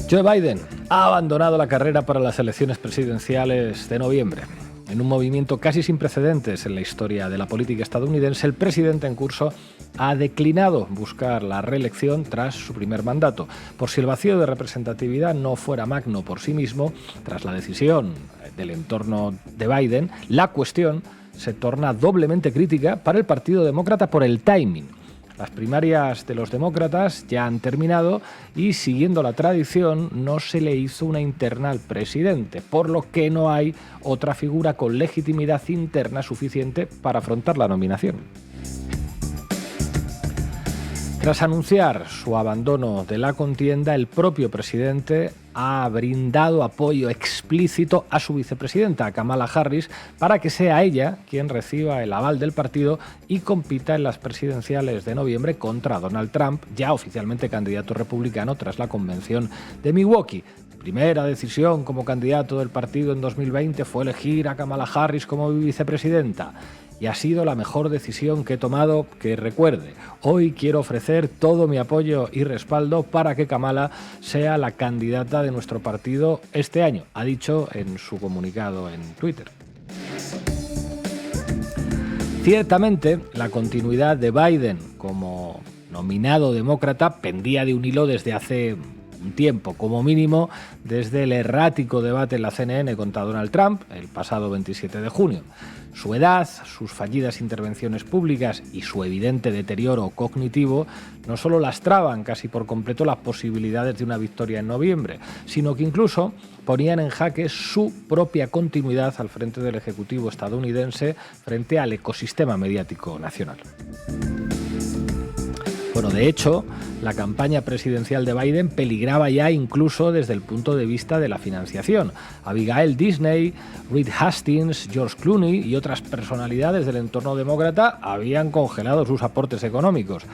Joe Biden ha abandonado la carrera para las elecciones presidenciales de noviembre. En un movimiento casi sin precedentes en la historia de la política estadounidense, el presidente en curso ha declinado buscar la reelección tras su primer mandato. Por si el vacío de representatividad no fuera magno por sí mismo, tras la decisión del entorno de Biden, la cuestión se torna doblemente crítica para el Partido Demócrata por el timing. Las primarias de los demócratas ya han terminado y, siguiendo la tradición, no se le hizo una interna al presidente, por lo que no hay otra figura con legitimidad interna suficiente para afrontar la nominación. Tras anunciar su abandono de la contienda, el propio presidente ha brindado apoyo explícito a su vicepresidenta, Kamala Harris, para que sea ella quien reciba el aval del partido y compita en las presidenciales de noviembre contra Donald Trump, ya oficialmente candidato republicano tras la convención de Milwaukee. Primera decisión como candidato del partido en 2020 fue elegir a Kamala Harris como vicepresidenta. Y ha sido la mejor decisión que he tomado que recuerde. Hoy quiero ofrecer todo mi apoyo y respaldo para que Kamala sea la candidata de nuestro partido este año, ha dicho en su comunicado en Twitter. Ciertamente, la continuidad de Biden como nominado demócrata pendía de un hilo desde hace un tiempo, como mínimo desde el errático debate en la CNN contra Donald Trump el pasado 27 de junio. Su edad, sus fallidas intervenciones públicas y su evidente deterioro cognitivo no solo lastraban casi por completo las posibilidades de una victoria en noviembre, sino que incluso ponían en jaque su propia continuidad al frente del Ejecutivo estadounidense frente al ecosistema mediático nacional. Bueno, de hecho, la campaña presidencial de Biden peligraba ya incluso desde el punto de vista de la financiación. Abigail Disney, Reed Hastings, George Clooney y otras personalidades del entorno demócrata habían congelado sus aportes económicos.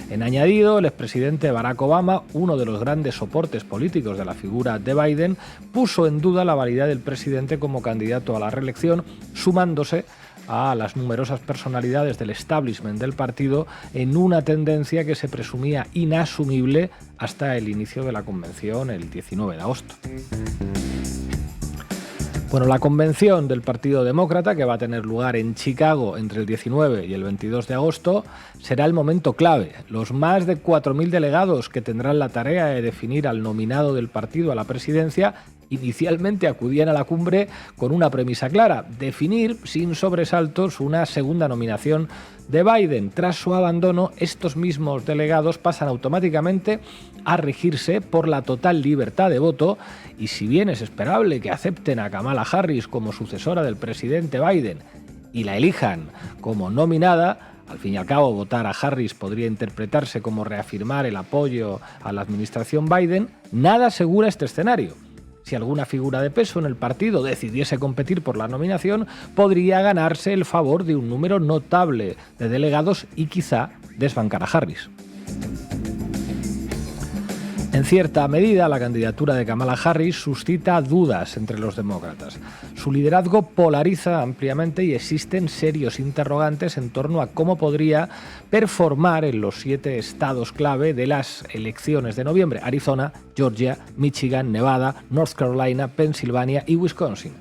En añadido, el expresidente Barack Obama, uno de los grandes soportes políticos de la figura de Biden, puso en duda la validez del presidente como candidato a la reelección, sumándose a las numerosas personalidades del establishment del partido en una tendencia que se presumía inasumible hasta el inicio de la convención el 19 de agosto. Bueno, la convención del Partido Demócrata, que va a tener lugar en Chicago entre el 19 y el 22 de agosto, será el momento clave. Los más de 4.000 delegados que tendrán la tarea de definir al nominado del partido a la presidencia inicialmente acudían a la cumbre con una premisa clara: definir sin sobresaltos una segunda nominación de Biden. Tras su abandono, estos mismos delegados pasan automáticamente a regirse por la total libertad de voto y, si bien es esperable que acepten a Kamala Harris como sucesora del presidente Biden y la elijan como nominada, al fin y al cabo votar a Harris podría interpretarse como reafirmar el apoyo a la administración Biden, nada asegura este escenario. Si alguna figura de peso en el partido decidiese competir por la nominación, podría ganarse el favor de un número notable de delegados y quizá desbancar a Harris. En cierta medida, la candidatura de Kamala Harris suscita dudas entre los demócratas. Su liderazgo polariza ampliamente y existen serios interrogantes en torno a cómo podría performar en los 7 estados clave de las elecciones de noviembre: Arizona, Georgia, Michigan, Nevada, North Carolina, Pensilvania y Wisconsin.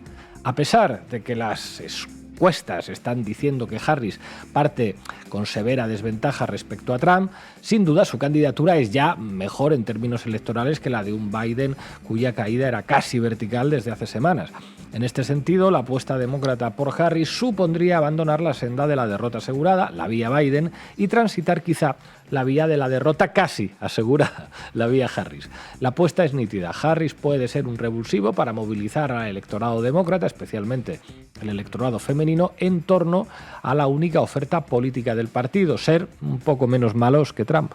A pesar de que las encuestas están diciendo que Harris parte con severa desventaja respecto a Trump, sin duda su candidatura es ya mejor en términos electorales que la de un Biden cuya caída era casi vertical desde hace semanas. En este sentido, la apuesta demócrata por Harris supondría abandonar la senda de la derrota asegurada, la vía Biden, y transitar quizá la vía de la derrota casi asegurada, la vía Harris. La apuesta es nítida. Harris puede ser un revulsivo para movilizar al electorado demócrata, especialmente el electorado femenino, en torno a la única oferta política del partido: ser un poco menos malos que Trump.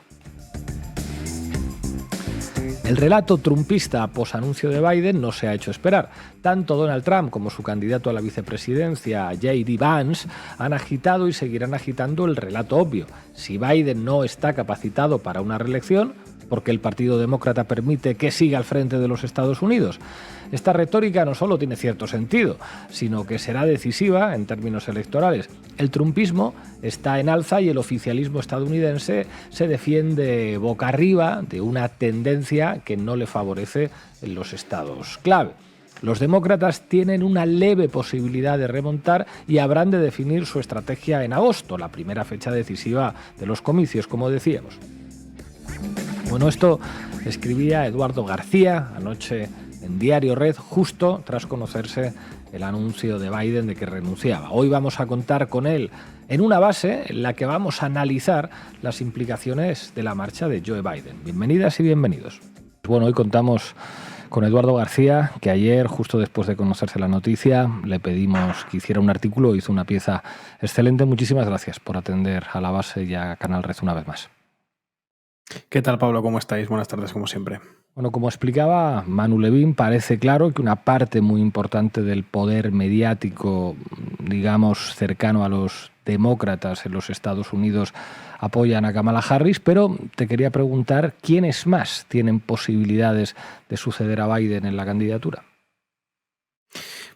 El relato trumpista posanuncio de Biden no se ha hecho esperar. Tanto Donald Trump como su candidato a la vicepresidencia, J.D. Vance, han agitado y seguirán agitando el relato obvio. Si Biden no está capacitado para una reelección, porque el Partido Demócrata permite que siga al frente de los Estados Unidos. Esta retórica no solo tiene cierto sentido, sino que será decisiva en términos electorales. El trumpismo está en alza y el oficialismo estadounidense se defiende boca arriba de una tendencia que no le favorece en los estados clave. Los demócratas tienen una leve posibilidad de remontar y habrán de definir su estrategia en agosto, la primera fecha decisiva de los comicios, como decíamos. Bueno, esto escribía Eduardo García anoche en Diario Red, justo tras conocerse el anuncio de Biden de que renunciaba. Hoy vamos a contar con él en una base en la que vamos a analizar las implicaciones de la marcha de Joe Biden. Bienvenidas y bienvenidos. Bueno, hoy contamos con Eduardo García, que ayer, justo después de conocerse la noticia, le pedimos que hiciera un artículo, hizo una pieza excelente. Muchísimas gracias por atender a la base y a Canal Red una vez más. ¿Qué tal, Pablo? ¿Cómo estáis? Buenas tardes, como siempre. Bueno, como explicaba Manu Levin, parece claro que una parte muy importante del poder mediático, digamos, cercano a los demócratas en los Estados Unidos apoyan a Kamala Harris, pero te quería preguntar, ¿quiénes más tienen posibilidades de suceder a Biden en la candidatura?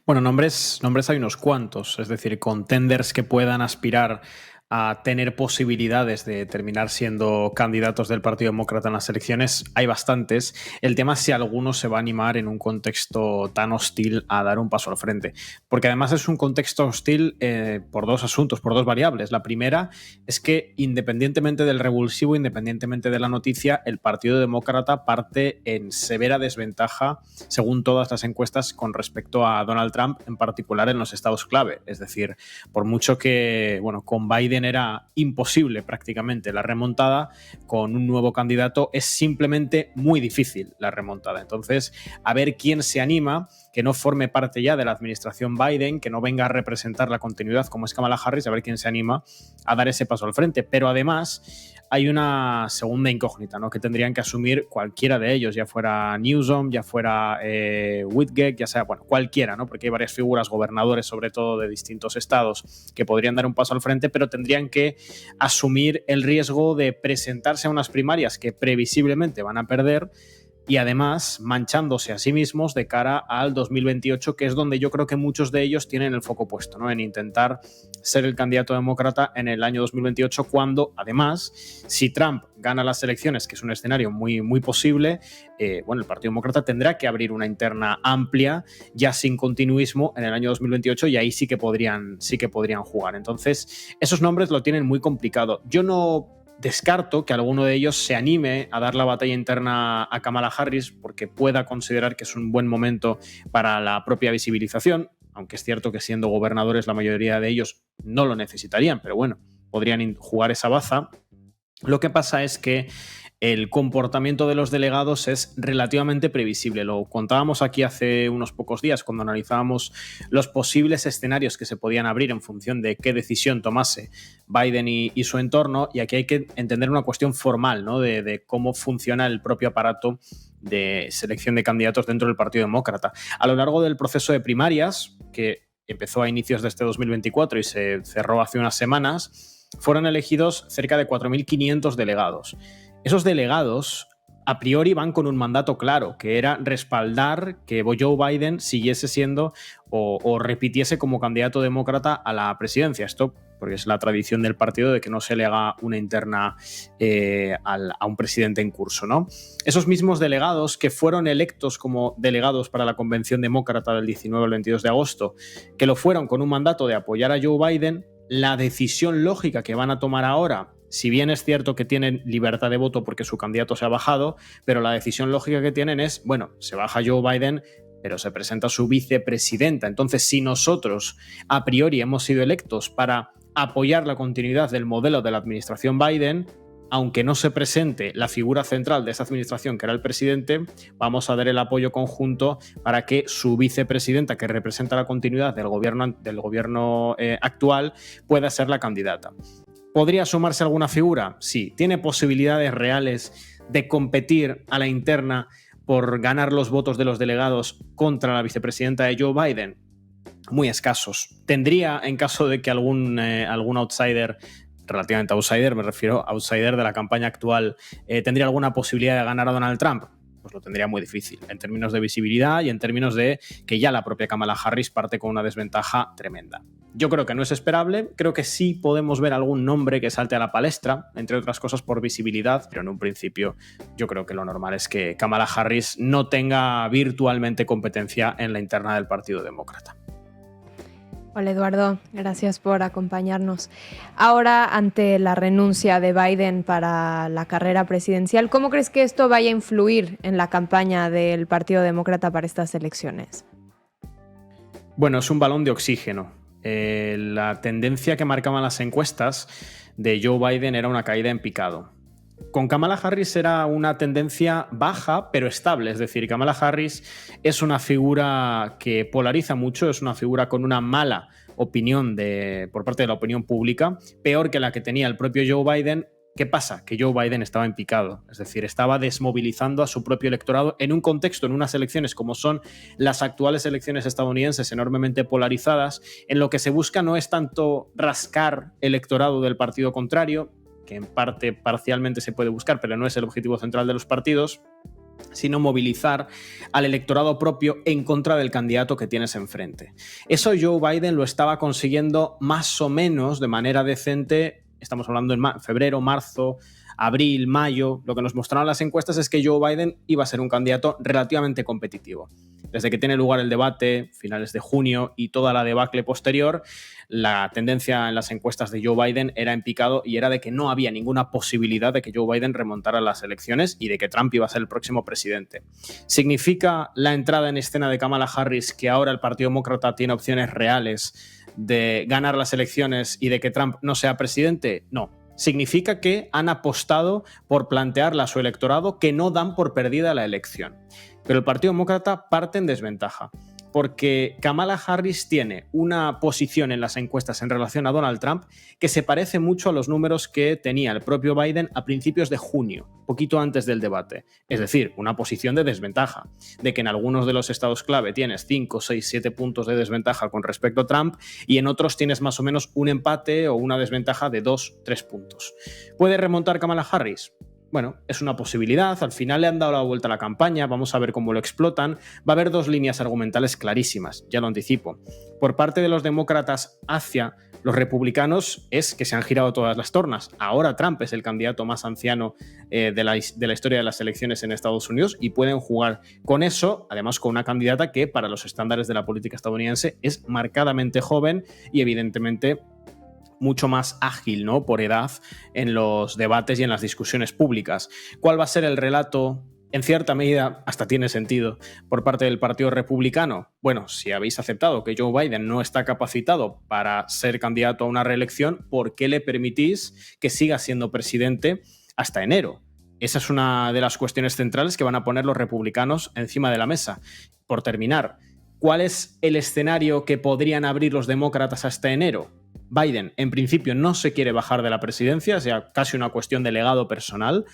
Bueno, nombres hay unos cuantos, es decir, contenders que puedan aspirar a tener posibilidades de terminar siendo candidatos del Partido Demócrata en las elecciones, hay bastantes. El tema es si alguno se va a animar en un contexto tan hostil a dar un paso al frente. Porque además es un contexto hostil por dos asuntos, por dos variables. La primera es que independientemente del revulsivo, independientemente de la noticia, el Partido Demócrata parte en severa desventaja, según todas las encuestas, con respecto a Donald Trump, en particular en los estados clave. Es decir, por mucho que, bueno, con Biden era imposible prácticamente la remontada, con un nuevo candidato es simplemente muy difícil la remontada. Entonces, a ver quién se anima, que no forme parte ya de la administración Biden, que no venga a representar la continuidad como es Kamala Harris, a ver quién se anima a dar ese paso al frente. Pero además hay una segunda incógnita, ¿no?, que tendrían que asumir cualquiera de ellos, ya fuera Newsom, ya fuera Whitgett, ya sea, bueno, cualquiera, ¿no?, porque hay varias figuras, gobernadores sobre todo de distintos estados, que podrían dar un paso al frente, pero tendrían que asumir el riesgo de presentarse a unas primarias que previsiblemente van a perder y además manchándose a sí mismos de cara al 2028, que es donde yo creo que muchos de ellos tienen el foco puesto, ¿no?, en intentar ser el candidato demócrata en el año 2028, cuando además, si Trump gana las elecciones, que es un escenario muy, muy posible, bueno, el Partido Demócrata tendrá que abrir una interna amplia, ya sin continuismo, en el año 2028, y ahí sí que podrían jugar. Entonces, esos nombres lo tienen muy complicado. Yo no descarto que alguno de ellos se anime a dar la batalla interna a Kamala Harris porque pueda considerar que es un buen momento para la propia visibilización, aunque es cierto que siendo gobernadores la mayoría de ellos no lo necesitarían, pero bueno, podrían jugar esa baza. Lo que pasa es que el comportamiento de los delegados es relativamente previsible. Lo contábamos aquí hace unos pocos días cuando analizábamos los posibles escenarios que se podían abrir en función de qué decisión tomase Biden y su entorno, y aquí hay que entender una cuestión formal, ¿no?, de cómo funciona el propio aparato de selección de candidatos dentro del Partido Demócrata. A lo largo del proceso de primarias, que empezó a inicios de este 2024 y se cerró hace unas semanas, fueron elegidos cerca de 4.500 delegados. Esos delegados a priori van con un mandato claro, que era respaldar que Joe Biden siguiese siendo o repitiese como candidato demócrata a la presidencia. Esto porque es la tradición del partido de que no se le haga una interna a un presidente en curso, ¿no? Esos mismos delegados que fueron electos como delegados para la convención demócrata del 19 al 22 de agosto, que lo fueron con un mandato de apoyar a Joe Biden, la decisión lógica que van a tomar ahora, si bien es cierto que tienen libertad de voto porque su candidato se ha bajado, pero la decisión lógica que tienen es, bueno, se baja Joe Biden, pero se presenta su vicepresidenta. Entonces, si nosotros a priori hemos sido electos para apoyar la continuidad del modelo de la administración Biden, aunque no se presente la figura central de esa administración, que era el presidente, vamos a dar el apoyo conjunto para que su vicepresidenta, que representa la continuidad del gobierno actual, pueda ser la candidata. ¿Podría sumarse alguna figura? Sí. ¿Tiene posibilidades reales de competir a la interna por ganar los votos de los delegados contra la vicepresidenta de Joe Biden? Muy escasos. ¿Tendría, en caso de que algún outsider relativamente outsider, me refiero a outsider de la campaña actual, ¿tendría alguna posibilidad de ganar a Donald Trump? Pues lo tendría muy difícil, en términos de visibilidad y en términos de que ya la propia Kamala Harris parte con una desventaja tremenda. Yo creo que no es esperable, creo que sí podemos ver algún nombre que salte a la palestra, entre otras cosas por visibilidad, pero en un principio yo creo que lo normal es que Kamala Harris no tenga virtualmente competencia en la interna del Partido Demócrata. Hola Eduardo, gracias por acompañarnos. Ahora, ante la renuncia de Biden para la carrera presidencial, ¿cómo crees que esto vaya a influir en la campaña del Partido Demócrata para estas elecciones? Bueno, es un balón de oxígeno. La tendencia que marcaban las encuestas de Joe Biden era una caída en picado. Con Kamala Harris era una tendencia baja, pero estable. Es decir, Kamala Harris es una figura que polariza mucho, es una figura con una mala opinión por parte de la opinión pública, peor que la que tenía el propio Joe Biden. ¿Qué pasa? Que Joe Biden estaba en picado, es decir, estaba desmovilizando a su propio electorado en un contexto, en unas elecciones como son las actuales elecciones estadounidenses enormemente polarizadas, en lo que se busca no es tanto rascar electorado del partido contrario, que en parte parcialmente se puede buscar, pero no es el objetivo central de los partidos, sino movilizar al electorado propio en contra del candidato que tienes enfrente. Eso Joe Biden lo estaba consiguiendo más o menos de manera decente. Estamos hablando en febrero, marzo, abril, mayo. Lo que nos mostraron las encuestas es que Joe Biden iba a ser un candidato relativamente competitivo. Desde que tiene lugar el debate, finales de junio y toda la debacle posterior, la tendencia en las encuestas de Joe Biden era en picado y era de que no había ninguna posibilidad de que Joe Biden remontara las elecciones y de que Trump iba a ser el próximo presidente. ¿Significa la entrada en escena de Kamala Harris que ahora el Partido Demócrata tiene opciones reales de ganar las elecciones y de que Trump no sea presidente? No. Significa que han apostado por plantearle a su electorado que no dan por perdida la elección. Pero el Partido Demócrata parte en desventaja, porque Kamala Harris tiene una posición en las encuestas en relación a Donald Trump que se parece mucho a los números que tenía el propio Biden a principios de junio, poquito antes del debate. Es decir, una posición de desventaja, de que en algunos de los estados clave tienes 5, 6, 7 puntos de desventaja con respecto a Trump y en otros tienes más o menos un empate o una desventaja de 2, 3 puntos. ¿Puede remontar Kamala Harris? Bueno, es una posibilidad, al final le han dado la vuelta a la campaña, vamos a ver cómo lo explotan. Va a haber dos líneas argumentales clarísimas, ya lo anticipo. Por parte de los demócratas hacia los republicanos es que se han girado todas las tornas. Ahora Trump es el candidato más anciano de la historia de las elecciones en Estados Unidos y pueden jugar con eso, además con una candidata que para los estándares de la política estadounidense es marcadamente joven y evidentemente mucho más ágil, ¿no?, por edad en los debates y en las discusiones públicas. ¿Cuál va a ser el relato? En cierta medida, hasta tiene sentido, por parte del Partido Republicano. Bueno, si habéis aceptado que Joe Biden no está capacitado para ser candidato a una reelección, ¿por qué le permitís que siga siendo presidente hasta enero? Esa es una de las cuestiones centrales que van a poner los republicanos encima de la mesa. Por terminar, ¿cuál es el escenario que podrían abrir los demócratas hasta enero? Biden, en principio, no se quiere bajar de la presidencia, o sea, casi una cuestión de legado personal.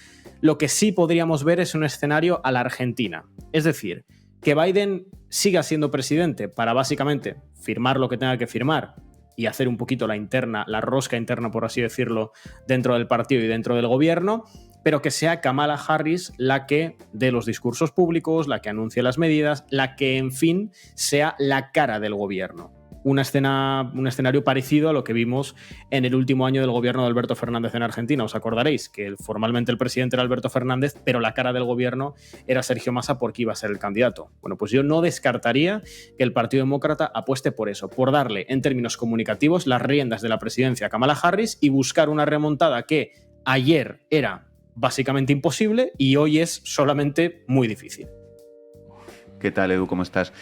Lo que sí podríamos ver es un escenario a la Argentina. Es decir, que Biden siga siendo presidente para básicamente firmar lo que tenga que firmar y hacer un poquito la rosca interna, por así decirlo, dentro del partido y dentro del gobierno, pero que sea Kamala Harris la que dé los discursos públicos, la que anuncie las medidas, la que, en fin, sea la cara del gobierno. Un escenario parecido a lo que vimos en el último año del gobierno de Alberto Fernández en Argentina. Os acordaréis que formalmente el presidente era Alberto Fernández, pero la cara del gobierno era Sergio Massa porque iba a ser el candidato. Bueno, pues yo no descartaría que el Partido Demócrata apueste por eso, por darle en términos comunicativos las riendas de la presidencia a Kamala Harris y buscar una remontada que ayer era básicamente imposible y hoy es solamente muy difícil. ¿Qué tal, Edu? ¿Cómo estás?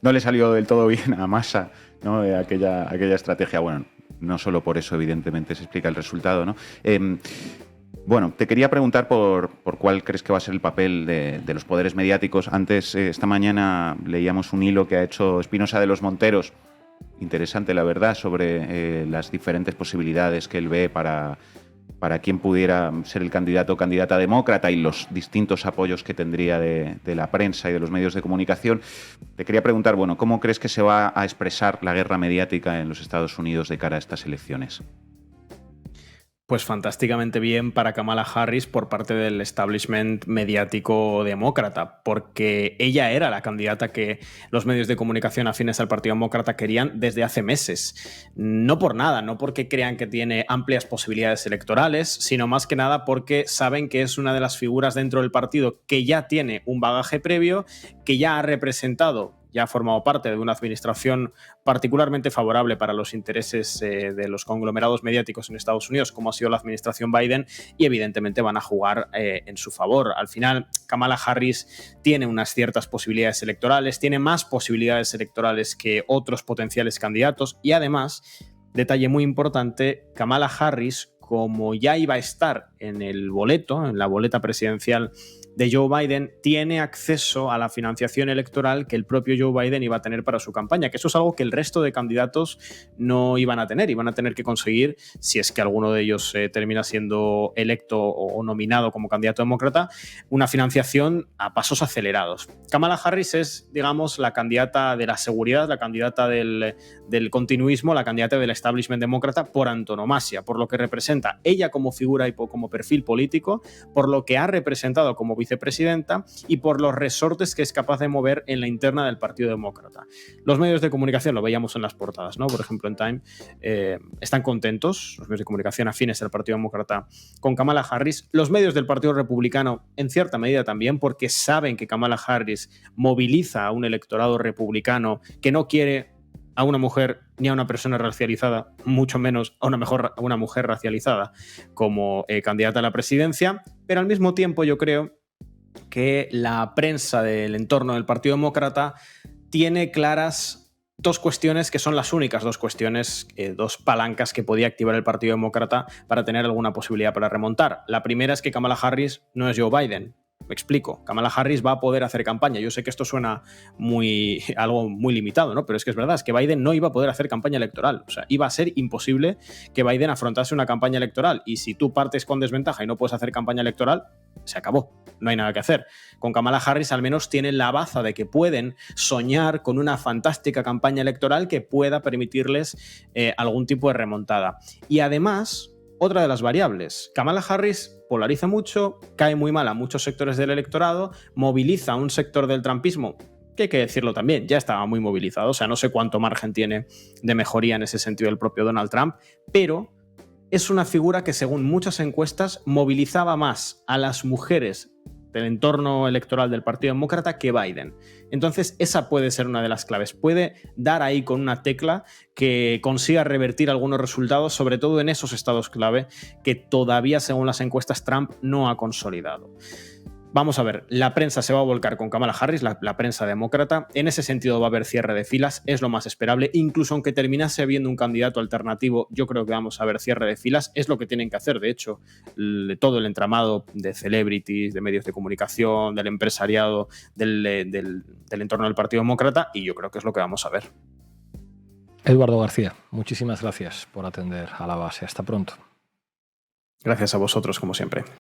No le salió del todo bien a Massa, ¿no?, aquella estrategia. Bueno, no solo por eso, evidentemente, se explica el resultado, ¿no? Bueno, te quería preguntar por cuál crees que va a ser el papel de los poderes mediáticos. Antes, esta mañana, leíamos un hilo que ha hecho Espinosa de los Monteros, interesante, la verdad, sobre las diferentes posibilidades que él ve para quién pudiera ser el candidato o candidata demócrata y los distintos apoyos que tendría de la prensa y de los medios de comunicación. Te quería preguntar, bueno, ¿cómo crees que se va a expresar la guerra mediática en los Estados Unidos de cara a estas elecciones? Pues fantásticamente bien para Kamala Harris por parte del establishment mediático demócrata, porque ella era la candidata que los medios de comunicación afines al Partido Demócrata querían desde hace meses. No por nada, no porque crean que tiene amplias posibilidades electorales, sino más que nada porque saben que es una de las figuras dentro del partido que ya tiene un bagaje previo, que ya ha representado, ya ha formado parte de una administración particularmente favorable para los intereses de los conglomerados mediáticos en Estados Unidos, como ha sido la administración Biden, y evidentemente van a jugar en su favor. Al final, Kamala Harris tiene unas ciertas posibilidades electorales, tiene más posibilidades electorales que otros potenciales candidatos, y además, detalle muy importante, Kamala Harris, como ya iba a estar en el boleto, en la boleta presidencial de Joe Biden, tiene acceso a la financiación electoral que el propio Joe Biden iba a tener para su campaña, que eso es algo que el resto de candidatos no iban a tener, iban a tener que conseguir, si es que alguno de ellos termina siendo electo o nominado como candidato demócrata, una financiación a pasos acelerados. Kamala Harris es, digamos, la candidata de la seguridad, la candidata del continuismo, la candidata del establishment demócrata por antonomasia, por lo que representa ella como figura y como perfil político, por lo que ha representado como vicepresidenta y por los resortes que es capaz de mover en la interna del Partido Demócrata. Los medios de comunicación, lo veíamos en las portadas, ¿no? Por ejemplo, en Time, están contentos, los medios de comunicación afines al Partido Demócrata, con Kamala Harris. Los medios del Partido Republicano, en cierta medida también, porque saben que Kamala Harris moviliza a un electorado republicano que no quiere a una mujer ni a una persona racializada, mucho menos a una mujer racializada como candidata a la presidencia, pero al mismo tiempo yo creo que la prensa del entorno del Partido Demócrata tiene claras dos cuestiones que son las únicas dos cuestiones, dos palancas que podía activar el Partido Demócrata para tener alguna posibilidad para remontar. La primera es que Kamala Harris no es Joe Biden. Me explico. Kamala Harris va a poder hacer campaña. Yo sé que esto suena algo muy limitado, ¿no? Pero es que es verdad, es que Biden no iba a poder hacer campaña electoral. O sea, iba a ser imposible que Biden afrontase una campaña electoral. Y si tú partes con desventaja y no puedes hacer campaña electoral, se acabó. No hay nada que hacer. Con Kamala Harris al menos tienen la baza de que pueden soñar con una fantástica campaña electoral que pueda permitirles algún tipo de remontada. Y además, otra de las variables, Kamala Harris polariza mucho, cae muy mal a muchos sectores del electorado, moviliza a un sector del trumpismo, que hay que decirlo también, ya estaba muy movilizado, o sea, no sé cuánto margen tiene de mejoría en ese sentido el propio Donald Trump, pero es una figura que según muchas encuestas movilizaba más a las mujeres del entorno electoral del Partido Demócrata que Biden. Entonces, esa puede ser una de las claves. Puede dar ahí con una tecla que consiga revertir algunos resultados, sobre todo en esos estados clave que todavía, según las encuestas, Trump no ha consolidado. Vamos a ver, la prensa se va a volcar con Kamala Harris, la prensa demócrata. En ese sentido va a haber cierre de filas, es lo más esperable. Incluso aunque terminase habiendo un candidato alternativo, yo creo que vamos a ver cierre de filas. Es lo que tienen que hacer, de hecho, todo el entramado de celebrities, de medios de comunicación, del empresariado, del entorno del Partido Demócrata, y yo creo que es lo que vamos a ver. Eduardo García, muchísimas gracias por atender a la base. Hasta pronto. Gracias a vosotros, como siempre.